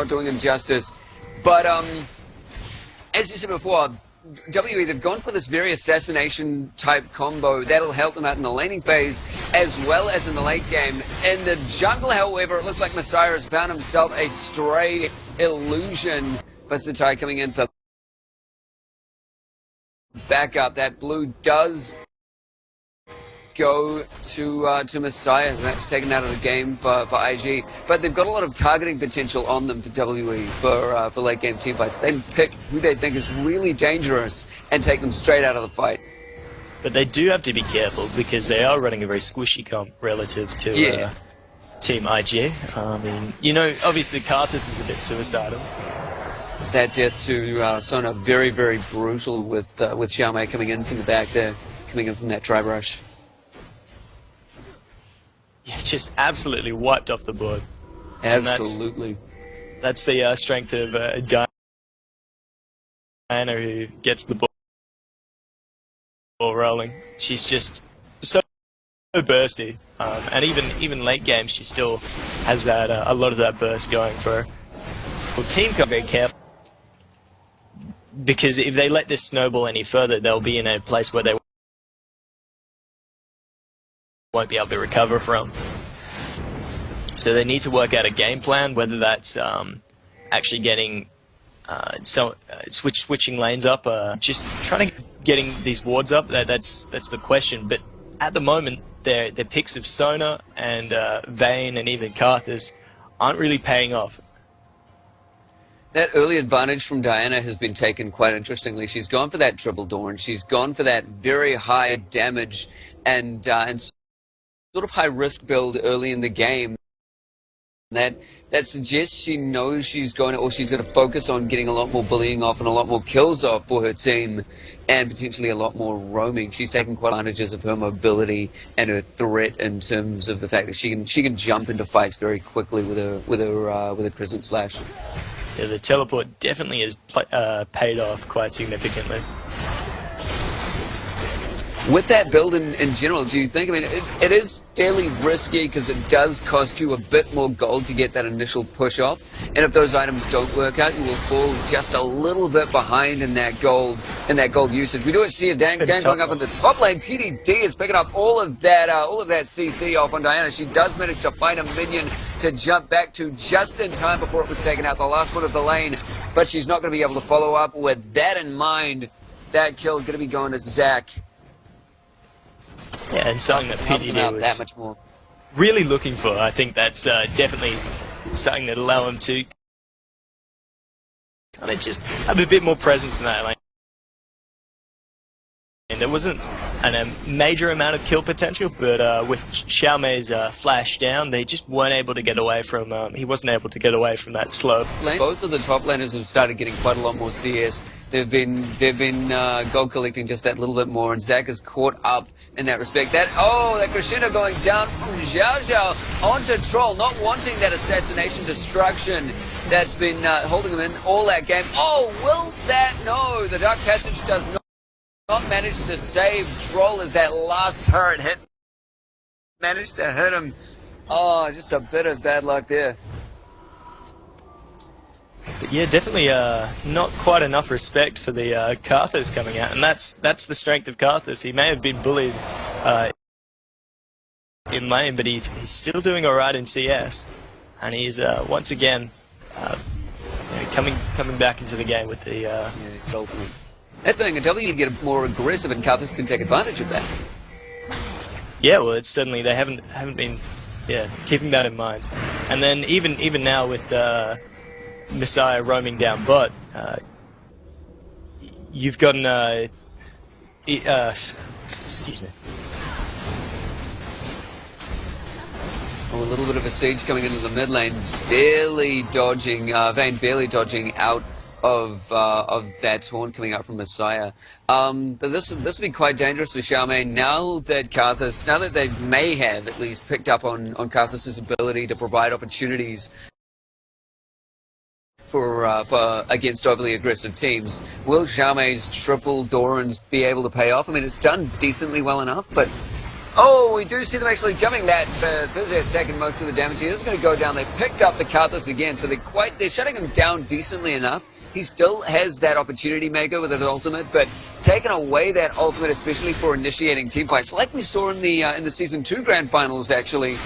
doing him justice. But as you said before, WE, they've gone for this very assassination type combo that'll help them out in the laning phase as well as in the late game. In the jungle, however, it looks like Messiah has found himself a stray illusion. But Satai coming in for backup. That blue does go to Messiah, and that's taken out of the game for IG. But they've got a lot of targeting potential on them for WE for late game team fights. They pick who they think is really dangerous and take them straight out of the fight. But they do have to be careful because they are running a very squishy comp relative to Team IG. I mean, you know, obviously Karthus is a bit suicidal. That death to Sona, very, very brutal with Xiaomei coming in from the back there, coming in from that tri brush. Yeah, just absolutely wiped off the board. Absolutely. That's the strength of Diana, who gets the ball rolling. She's just so bursty, and even late game, she still has that a lot of that burst going for her. Well, team got very careful because if they let this snowball any further, they'll be in a place where they won't be able to recover from. So they need to work out a game plan, whether that's actually getting switching lanes up, just trying to getting these wards up. That's the question. But at the moment, their picks of Sona and Vayne and even Karthus aren't really paying off. That early advantage from Diana has been taken quite interestingly. She's gone for that triple Dawn. She's gone for that very high damage and sort of high risk build early in the game. That suggests she knows she's going to focus on getting a lot more bullying off and a lot more kills off for her team, and potentially a lot more roaming. She's taking quite advantages of her mobility and her threat in terms of the fact that she can jump into fights very quickly with her Crescent Slash. Yeah, the teleport definitely has paid off quite significantly. With that build in general, do you think, I mean, it is fairly risky because it does cost you a bit more gold to get that initial push off, and if those items don't work out, you will fall just a little bit behind in that gold usage. We do see a game going up in the top lane. PDD is picking up all of that CC off on Diana. She does manage to find a minion to jump back to just in time before it was taken out, the last one of the lane, but she's not going to be able to follow up. With that in mind, that kill going to be going to Zach. Yeah, and something that PDD was that much more really looking for. I think that's definitely something that'll allow him to kind of just have a bit more presence in that lane. And there wasn't a major amount of kill potential, but with Xiaomei's flash down, they just weren't able to get away from. He wasn't able to get away from that slope. Both of the top laners have started getting quite a lot more CS. They've been gold collecting just that little bit more, and Zach is caught up in that respect. That crescendo going down from Xiao Xiao onto Troll, not wanting that assassination destruction that's been holding him in all that game. Oh, will that? No, the Dark Passage does not manage to save Troll as that last turret hit managed to hit him. Oh, just a bit of bad luck there. But yeah, definitely not quite enough respect for the Karthus coming out, and that's the strength of Karthus. He may have been bullied in lane, but he's still doing alright in CS, and he's once again coming back into the game with the ultimate. That thing, a W can get more aggressive, and Karthus can take advantage of that. Yeah, well, it's certainly they haven't been keeping that in mind, and then even now with Messiah roaming down bot, you've got an excuse me. Oh, a little bit of a siege coming into the mid lane, barely dodging, Vayne barely dodging out of that taunt coming out from Messiah. But this will be quite dangerous for Xiaomei now that they may have at least picked up on Karthus' ability to provide opportunities for against overly aggressive teams. Will Xiaomei's triple Dorans be able to pay off? I mean, it's done decently well enough, but Oh, we do see them actually jumping that. Thizet taking most of the damage. He is going to go down. They picked up the Karthus again, so they're shutting him down decently enough. He still has that opportunity maker with his ultimate, but taking away that ultimate, especially for initiating team fights, like we saw in the Season 2 Grand Finals, actually,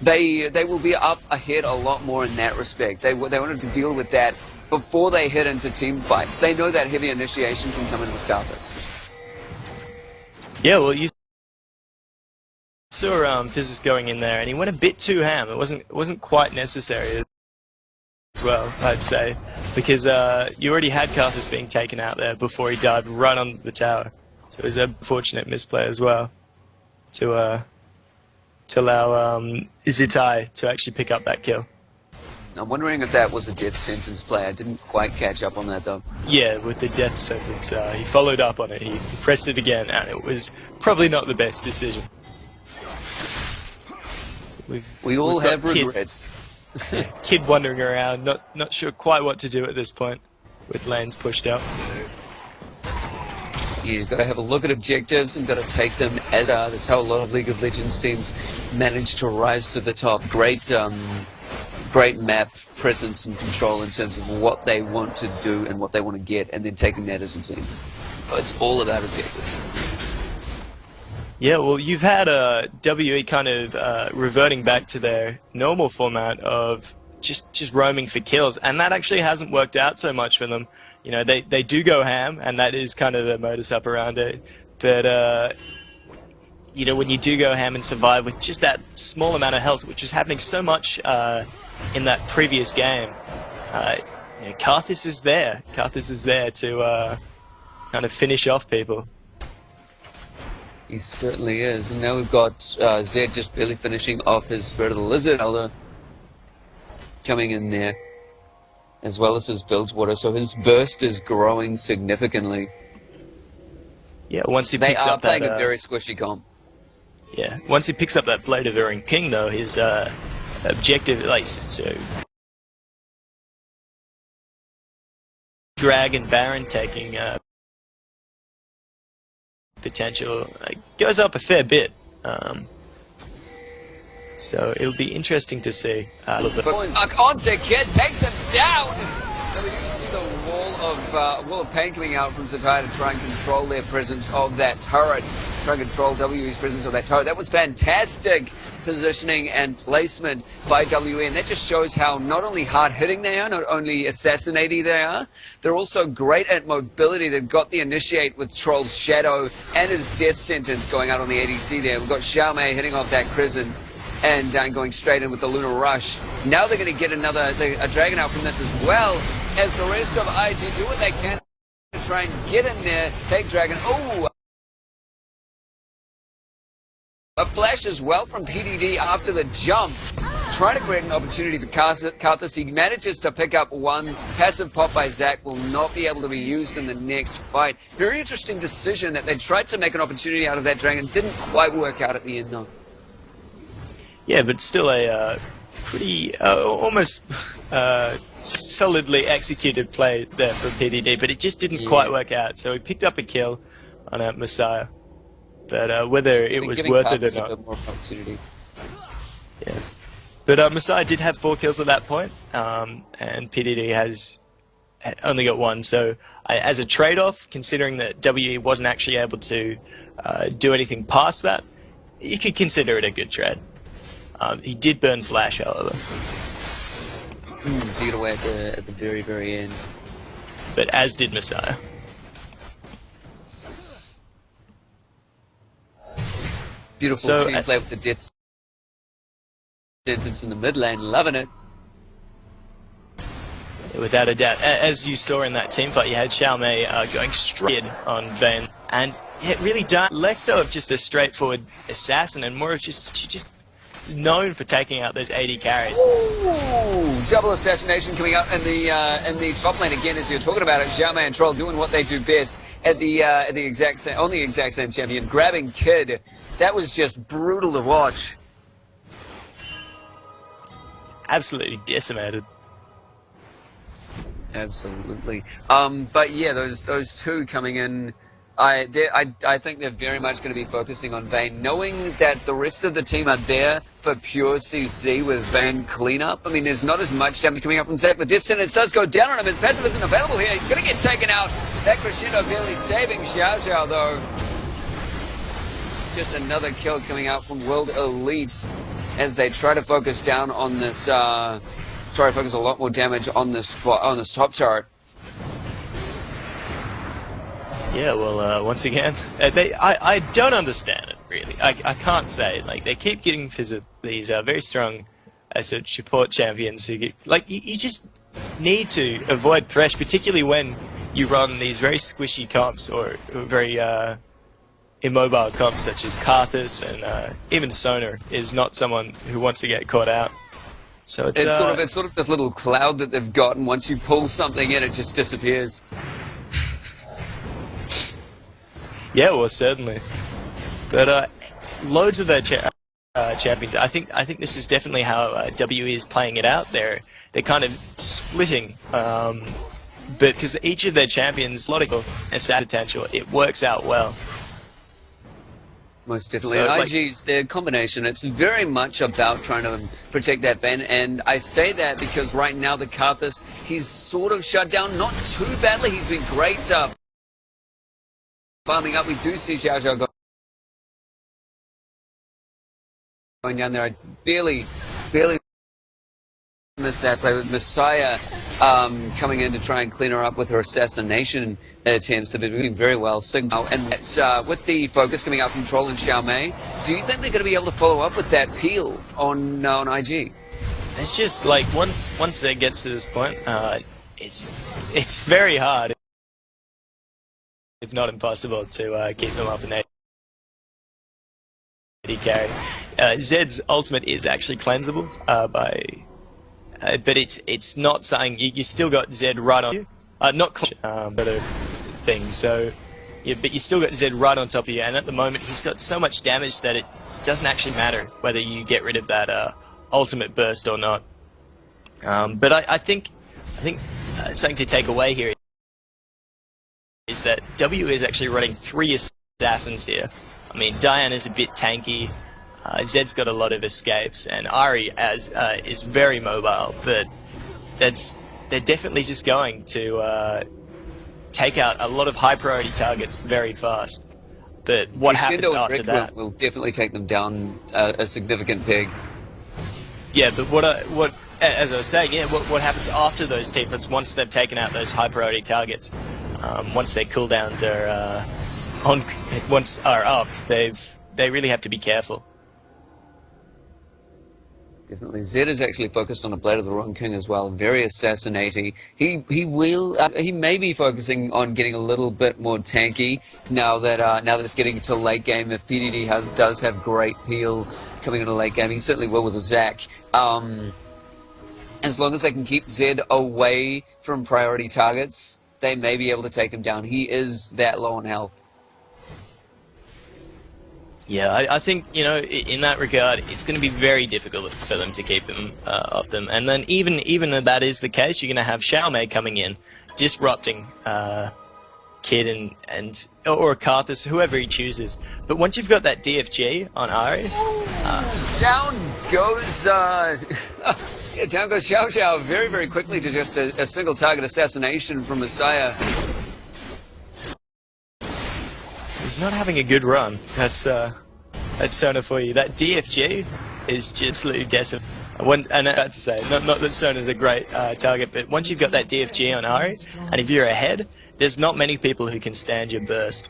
they will be up ahead a lot more in that respect. They wanted to deal with that before they hit into team fights. They know that heavy initiation can come in with Karthus. Yeah, well, you saw Physis going in there, and he went a bit too ham. It wasn't quite necessary as well, I'd say, because you already had Karthus being taken out there before he dived right on the tower. So it was a fortunate misplay as well to allow Zitai to actually pick up that kill. I'm wondering if that was a death sentence play. I didn't quite catch up on that though. Yeah, with the death sentence, he followed up on it. He pressed it again, and it was probably not the best decision. We all have regrets. Kid wandering around, not sure quite what to do at this point, with lanes pushed out. You've got to have a look at objectives and got to take them as are. That's how a lot of League of Legends teams manage to rise to the top. Great map presence and control in terms of what they want to do and what they want to get, and then taking that as a team. It's all about objectives. Yeah, well, you've had WE kind of reverting back to their normal format of just roaming for kills, and that actually hasn't worked out so much for them. You know, they do go ham, and that is kind of the modus operandi. But you know, when you do go ham and survive with just that small amount of health, which is happening so much in that previous game, you know, Karthus is there. Karthus is there to kind of finish off people. He certainly is. And now we've got Zed just barely finishing off his Spirit of the Lizard Elder coming in there, as well as his Bilgewater. So his burst is growing significantly. Yeah, once he picks up that... They are playing a very squishy comp. Yeah, once he picks up that Blade of Erring King, though, his objective, like, so... Dragon Baron taking potential goes up a fair bit. So it'll be interesting to see. Onto Kid takes him down! So we do see the wall of pain coming out from Zitai to try and control their presence of that turret. Try and control WE's presence of that turret. That was fantastic positioning and placement by WE, and that just shows how not only hard-hitting they are, not only assassinating they are, they're also great at mobility. They've got the initiate with Troll's Shadow and his death sentence going out on the ADC there. We've got Xiaomei hitting off that Crescent and going straight in with the Lunar Rush. Now they're going to get a Dragon out from this as well, as the rest of IG do what they can to try and get in there, take Dragon. Oh! A flash as well from PDD after the jump, trying to create an opportunity for Karthus. He manages to pick up one. Passive pop by Zac will not be able to be used in the next fight. Very interesting decision that they tried to make an opportunity out of that Dragon. Didn't quite work out at the end though. Yeah, but still a pretty, almost solidly executed play there from PDD, but it just didn't quite work out. So he picked up a kill on a Messiah. But whether it was worth it or not. More opportunity. Yeah. But Messiah did have 4 kills at that point, and PDD has only got 1. So as a trade-off, considering that WE wasn't actually able to do anything past that, you could consider it a good trade. He did burn Flash, however. To get away at the very, very end. But as did Messiah. Beautiful team play with the death sentence in the mid lane, loving it. Without a doubt. As you saw in that team fight, you had Xiaomei going straight on Vayne, and it really less so of just a straightforward assassin and more of she's just known for taking out those 80 carries. Ooh, double assassination coming out in the top lane again, as you're talking about it. Xiaomei and Troll doing what they do best on the exact same champion, grabbing Kid. That was just brutal to watch. Absolutely decimated. Absolutely. But yeah, those two coming in I think they're very much going to be focusing on Vayne, knowing that the rest of the team are there for pure CC with Vayne cleanup. I mean, there's not as much damage coming up from Zach. The death sentence does go down on him. His passive isn't available here. He's going to get taken out. That crescendo barely saving Xiao Xiao, though. Just another kill coming out from World Elite as they try to focus down on this, try to focus a lot more damage on this top turret. Yeah, well, once again, I don't understand it, really. I can't say. Like, they keep getting these very strong support champions who get, like, you just need to avoid Thresh, particularly when you run these very squishy comps or very immobile comps such as Karthus, and even Sona is not someone who wants to get caught out. So it's sort of this little cloud that they've got, and once you pull something in, it just disappears. Yeah, well, certainly. But loads of their champions. I think this is definitely how WE is playing it out. They're kind of splitting, but because each of their champions, a lot of stat potential, it works out well. Most definitely. So, and IG's their combination, it's very much about trying to protect that Vayne, and I say that because right now the Karthus, he's sort of shut down, not too badly. He's been great farming up. We do see Xiao Xiao going down there. I barely missed that play with Messiah coming in to try and clean her up with her assassination attempts. They've been doing very well. Signal, and with the focus coming out from Troll and Xiaomei, do you think they're going to be able to follow up with that peel on IG? It's just like once it gets to this point, it's very hard, if not impossible, to keep them up in AD carry. Zed's ultimate is actually cleansable but it's not something you still got Zed right on you. But a thing. So, yeah, but you still got Zed right on top of you, and at the moment he's got so much damage that it doesn't actually matter whether you get rid of that ultimate burst or not. But I think something to take away here is that W is actually running 3 assassins here. I mean, Diane is a bit tanky, Zed's got a lot of escapes, and Ari is very mobile, but they're definitely just going to take out a lot of high priority targets very fast. But what happens after that will definitely take them down a significant peg. Yeah, but what as I was saying, yeah, what happens after those team flips once they've taken out those high priority targets? Once their cooldowns are up, they really have to be careful. Definitely. Zed is actually focused on a Blade of the Wrong King as well, very assassinating. He may be focusing on getting a little bit more tanky now that it's getting to late game. If PDD does have great peel coming into late game, he certainly will with a Zac. As long as they can keep Zed away from priority targets, they may be able to take him down. He is that low on health. Yeah, I think, you know, in that regard, it's going to be very difficult for them to keep him off them. And then even if that is the case, you're going to have Xiaomei coming in, disrupting Kid or Karthus, whoever he chooses. But once you've got that DFG on Ari, down goes down goes Xiao Xiao very, very quickly to just a single target assassination from Messiah. He's not having a good run. That's Sona for you. That DFG is just absolutely decisive. And I have to say, not that Sona's a great target, but once you've got that DFG on Ari, and if you're ahead, there's not many people who can stand your burst.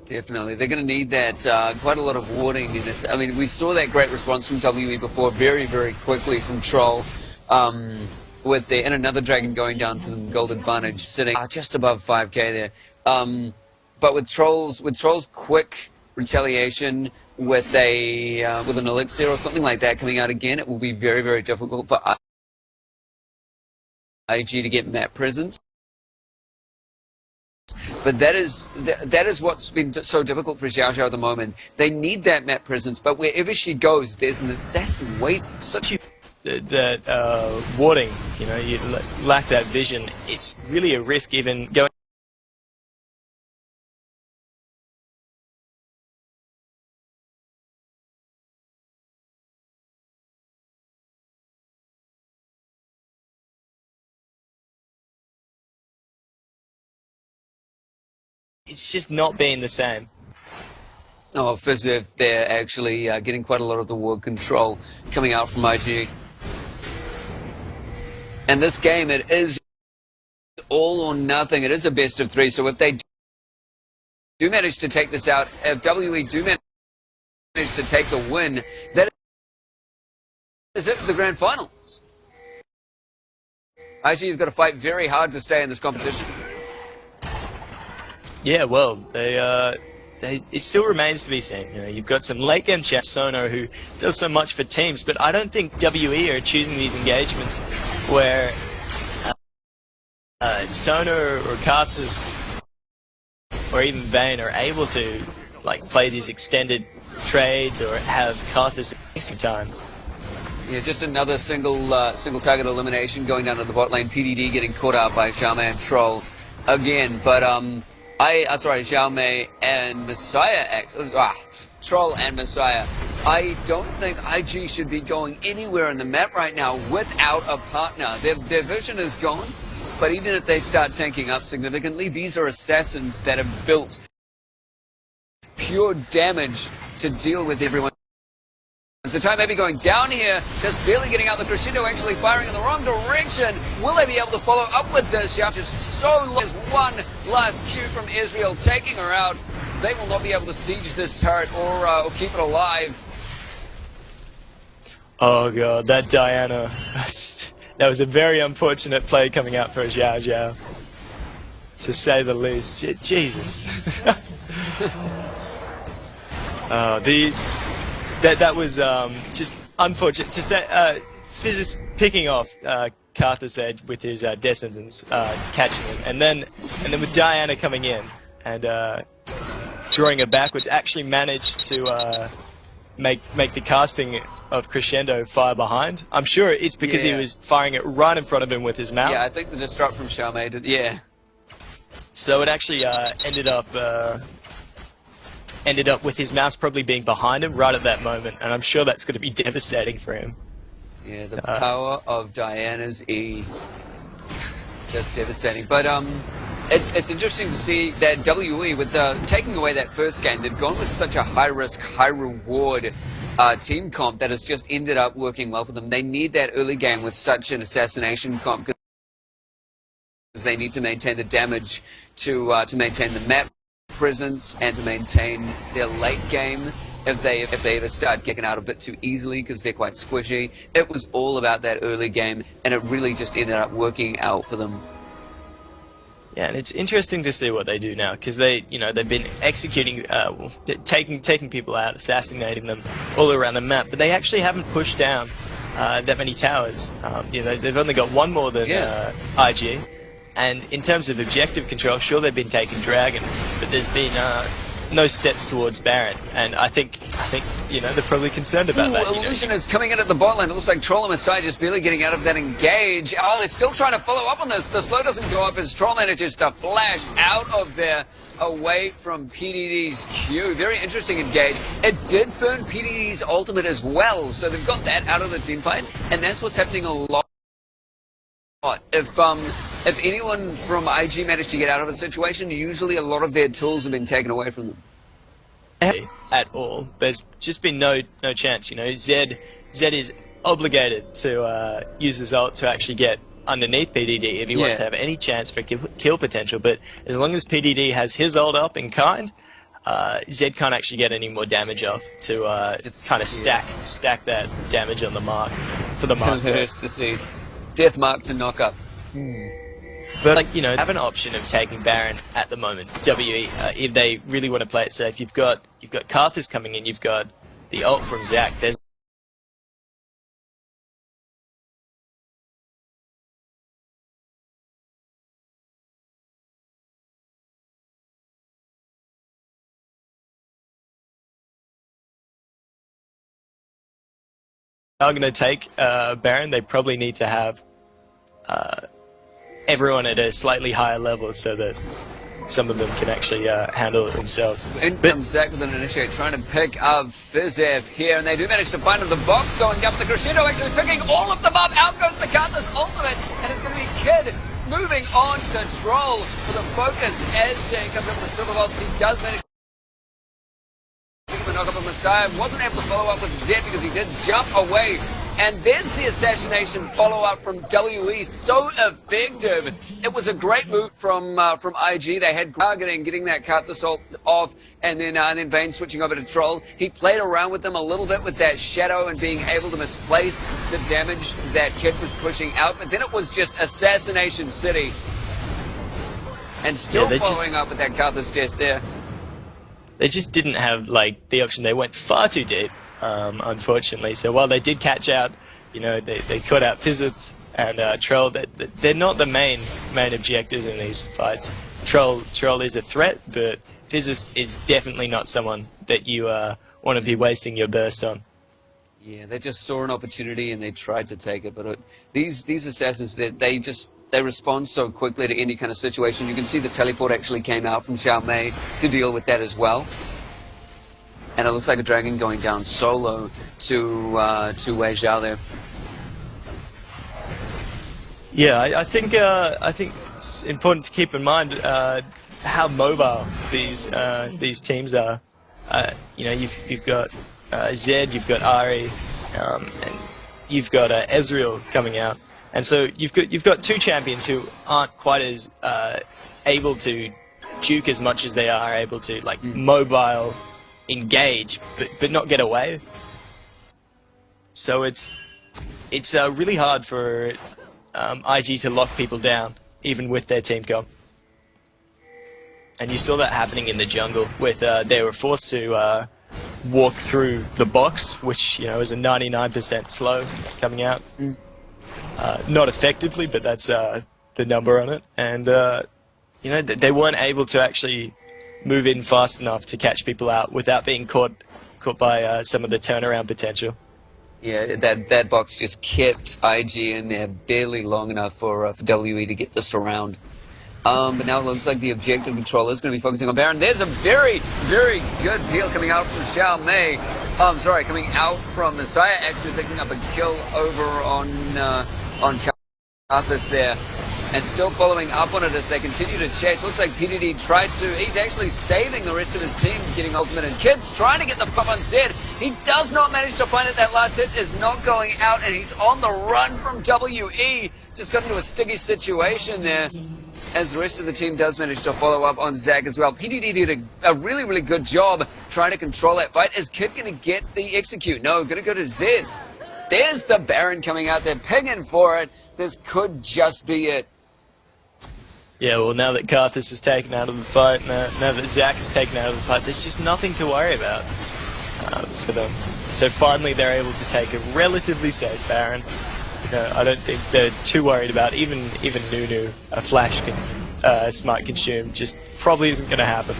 Definitely. They're going to need that quite a lot of warding. I mean, we saw that great response from WE before very, very quickly from Troll. And another Dragon going down to the gold advantage, sitting just above 5k there. But with Troll's quick retaliation with an elixir or something like that coming out again, it will be very, very difficult for IG to get map presence. But that is what's been so difficult for Xiao Xiao at the moment. They need that map presence, but wherever she goes, there's an assassin wait. That warding, you know, you lack that vision. It's really a risk even going it's just not been the same. Oh, Fizev there actually getting quite a lot of the ward control coming out from IG. And this game, it is all or nothing. It is a best of 3, so if they do manage to take this out, if WE do manage to take the win, that is it for the grand finals. IG, you've got to fight very hard to stay in this competition. Yeah, well, it still remains to be seen. You know, you've got some late game champ Sono who does so much for teams, but I don't think WE are choosing these engagements where Sono or Karthus or even Vayne are able to like play these extended trades or have Karthus wasting time. Yeah, just another single target elimination going down to the bot lane. PDD getting caught out by Xiaomei and Troll again, but Xiaomei and Messiah, Troll and Messiah. I don't think IG should be going anywhere in the map right now without a partner. Their vision is gone, but even if they start tanking up significantly, these are assassins that have built pure damage to deal with everyone. So time maybe going down here, just barely getting out the crescendo, actually firing in the wrong direction. Will they be able to follow up with this? Xiao just so low. There's one last Q from Israel taking her out. They will not be able to siege this turret or keep it alive. Oh god, that Diana. That was a very unfortunate play coming out for Xiao Xiao, to say the least. Jesus. That was just unfortunate. To say, Fizz picking off Karthus Edge with his Descendants, catching him, and then with Diana coming in and drawing her backwards, actually managed to make the casting of Crescendo fire behind. I'm sure it's because he was firing it right in front of him with his mouse. Yeah, I think the disrupt from Xiaomei did. Yeah. So it actually ended up with his mouse probably being behind him right at that moment, and I'm sure that's going to be devastating for him. Yeah, the power of Diana's E. Just devastating. But it's interesting to see that WE, with taking away that first game, they've gone with such a high-risk, high-reward team comp that has just ended up working well for them. They need that early game with such an assassination comp because they need to maintain the damage to maintain the map presence and to maintain their late game if they ever start getting out a bit too easily because they're quite squishy. It was all about that early game, and it really just ended up working out for them. Yeah, and it's interesting to see what they do now, because they've been executing, taking people out, assassinating them all around the map, but they actually haven't pushed down that many towers. They've only got one more than IG. And in terms of objective control, sure they've been taking Dragon, but there's been no steps towards Baron, and I think they're probably concerned about that. Illusion is coming in at the bot lane. It looks like Troll and Messiah just barely getting out of that engage. Oh, they're still trying to follow up on this. The slow doesn't go up as Troll manages to flash out of there away from PDD's Q. Very interesting engage. It did burn PDD's ultimate as well, so they've got that out of the team fight, and that's what's happening a lot. If anyone from IG managed to get out of a situation, usually a lot of their tools have been taken away from them. At all. There's just been no chance. Zed is obligated to use his ult to actually get underneath PDD if he wants to have any chance for kill potential. But as long as PDD has his ult up in kind, Zed can't actually get any more damage off to kind of stack that damage on the mark for the mark. Hurts to see. Death mark to knock up. But have an option of taking Baron at the moment. WE, if they really want to play it safe, you've got Karthus coming in, you've got the ult from Zac. There's are going to take Baron. They probably need to have everyone at a slightly higher level so that some of them can actually handle it themselves. In comes Zac with an initiate, trying to pick up Fizev here, and they do manage to find him. The box going down with the crescendo, actually picking all of them up. Out goes the Karthus ultimate, and it's going to be Kid moving on to Troll for the focus as he comes up with the silver bolts. He does manage the knock up of Messiah. Wasn't able to follow up with Zed because he did jump away. And there's the assassination follow-up from WE, so effective. It was a great move from IG. They had targeting, getting that Cart Assault off, and then Vayne switching over to Troll. He played around with them a little bit with that shadow and being able to misplace the damage that Kid was pushing out. But then it was just Assassination City. And still following up with that Carthus test there. They just didn't have, like, the option. They went far too deep. Unfortunately. So while they did catch out, you know, they caught out Fizzith and Troll. They're not the main objectives in these fights. Troll is a threat, but Fizzith is definitely not someone that you want to be wasting your burst on. Yeah, they just saw an opportunity and they tried to take it. But these assassins, they respond so quickly to any kind of situation. You can see the teleport actually came out from Xiaomei to deal with that as well. And it looks like a dragon going down solo to Wei Xiao there. Yeah, I think it's important to keep in mind how mobile these teams are. You know, you've got Zed, you've got Ari, and you've got Ezreal coming out, and so you've got two champions who aren't quite as able to juke as much as they are able to mobile. Engage, but not get away. So it's really hard for IG to lock people down, even with their team comp. And you saw that happening in the jungle, with they were forced to walk through the box, which is a 99% slow coming out. Not effectively, but that's the number on it. And they weren't able to actually move in fast enough to catch people out without being caught by some of the turnaround potential. Yeah, that box just kept IG in there barely long enough for WE to get this around. But now it looks like the objective controller is going to be focusing on Baron. There's a very, very good peel coming out from Xiaomei. Coming out from Messiah, actually picking up a kill over on Carthus there. And still following up on it as they continue to chase. Looks like PDD he's actually saving the rest of his team, getting ultimate. And Kid's trying to get the pop on Zed. He does not manage to find it. That last hit is not going out, and he's on the run from WE. Just got into a sticky situation there, as the rest of the team does manage to follow up on Zach as well. PDD did a really, really good job trying to control that fight. Is Kid going to get the execute? No, going to go to Zed. There's the Baron coming out there, pinging for it. This could just be it. Yeah, well, now that Carthus is taken out of the fight, now that Zach is taken out of the fight, there's just nothing to worry about for them. So finally they're able to take a relatively safe Baron. I don't think they're too worried about even Nunu, a flash smart consume, just probably isn't going to happen.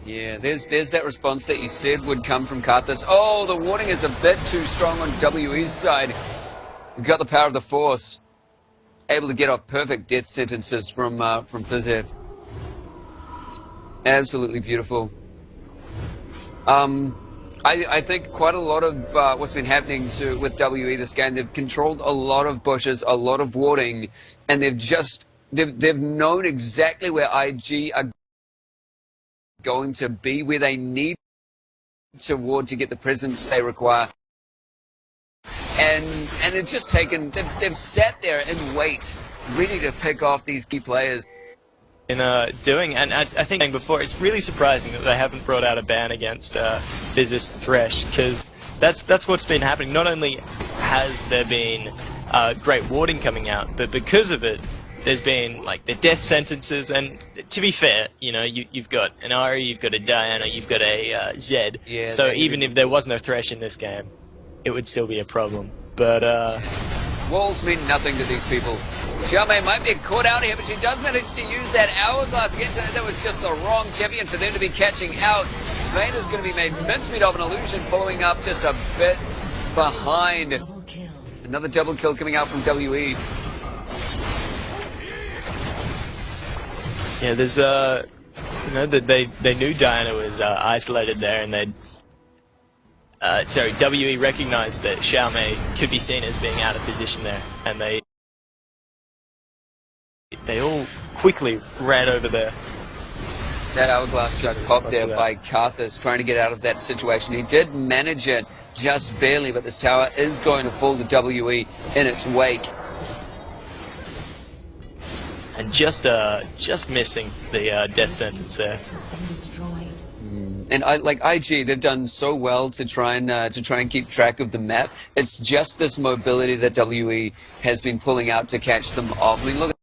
Yeah, there's that response that you said would come from Carthus. Oh, the warning is a bit too strong on WE's side. We've got the power of the Force. Able to get off perfect death sentences from Fizzith. Absolutely beautiful. I think quite a lot of what's been happening with WE this game, they've controlled a lot of bushes, a lot of warding, and they've known exactly where IG are going to be, where they need to ward to get the presence they require. And they've just they've sat there and wait, ready to pick off these key players. And I think before, it's really surprising that they haven't brought out a ban against Fizzith Thresh, because that's what's been happening. Not only has there been great warding coming out, but because of it, there's been the death sentences. And to be fair, you've got an Ari, you've got a Diana, you've got a Zed. Yeah, so even if there was no Thresh in this game, it would still be a problem. But walls mean nothing to these people. Xiaomei might be caught out here, but she does manage to use that hourglass against her. That was just the wrong champion for them to be catching out. Vayne is going to be made mincemeat of an illusion, following up just a bit behind. Another double kill coming out from WE. Yeah, there's they knew Diana was isolated there, and WE recognized that Xiaomei could be seen as being out of position there, and they they all quickly ran over there. That hourglass got popped there by Karthus, trying to get out of that situation. He did manage it just barely, but this tower is going to fall to WE in its wake. And just missing the death sentence there. And like IG, they've done so well to try and keep track of the map. It's just this mobility that WE has been pulling out to catch them off. I mean, look at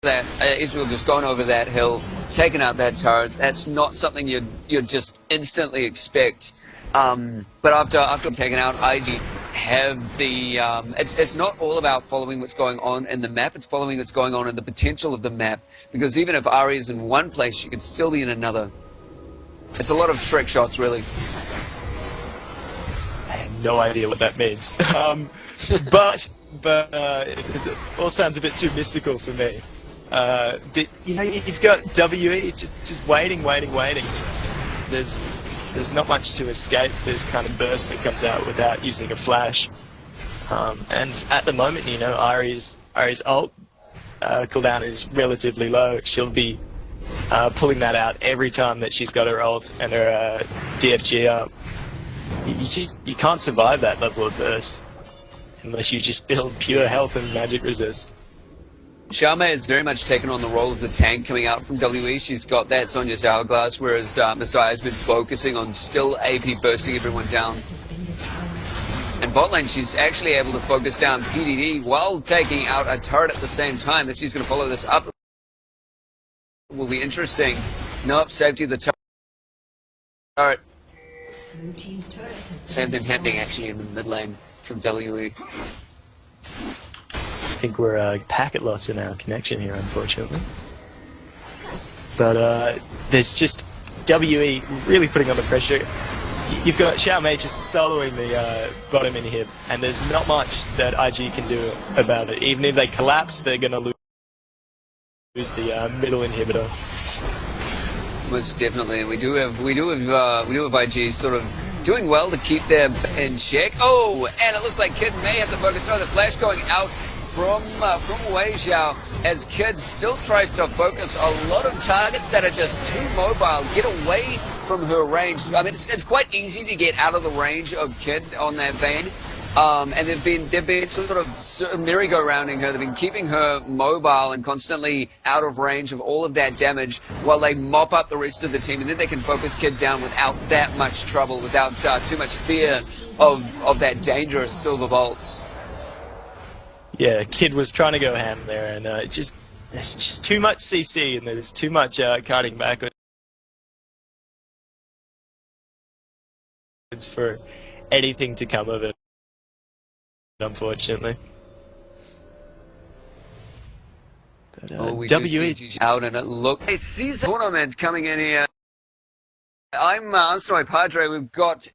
that. Israel just gone over that hill, taken out that turret. That's not something you'd just instantly expect. But after taking out IG, have the it's not all about following what's going on in the map. It's following what's going on in the potential of the map. Because even if Ari is in one place, she could still be in another. It's a lot of trick shots, really. I have no idea what that means. but it all sounds a bit too mystical for me. You know, you've got WE just waiting. There's not much to escape this kind of burst that comes out without using a flash. And at the moment, you know, Ari's ult cooldown is relatively low. She'll be pulling that out every time that she's got her ult and her DFG up. You can't survive that level of burst unless you just build pure health and magic resist. Xiaomei has very much taken on the role of the tank coming out from WE. She's got that Sonya's hourglass, whereas Messiah has been focusing on still AP bursting everyone down. And bot lane, she's actually able to focus down PDD while taking out a turret at the same time. If she's going to follow this up, it will be interesting. Nope, safety of the turret. Same thing happening actually in the mid lane from WE. I think we're packet loss in our connection here, unfortunately. But there's just WE really putting on the pressure. You've got Xiaomei just soloing the bottom inhib, and there's not much that IG can do about it. Even if they collapse, they're going to lose the middle inhibitor. Most definitely, and we do have IG sort of doing well to keep them in check. Oh, and it looks like Kid may have the focus. No, the flash going out from Wei Xiao as Kid still tries to focus a lot of targets that are just too mobile. Get away from her range. I mean, it's quite easy to get out of the range of Kid on that vein. And they've been sort of merry-go-rounding her. They've been keeping her mobile and constantly out of range of all of that damage while they mop up the rest of the team, and then they can focus Kid down without that much trouble, without too much fear of that dangerous silver bolts. Yeah, Kid was trying to go ham there, and there's just too much CC, and there's too much cutting back for anything to come of it, unfortunately. But, we WE out, and it look a season tournament coming in here. I'm Snowy Padre. We've got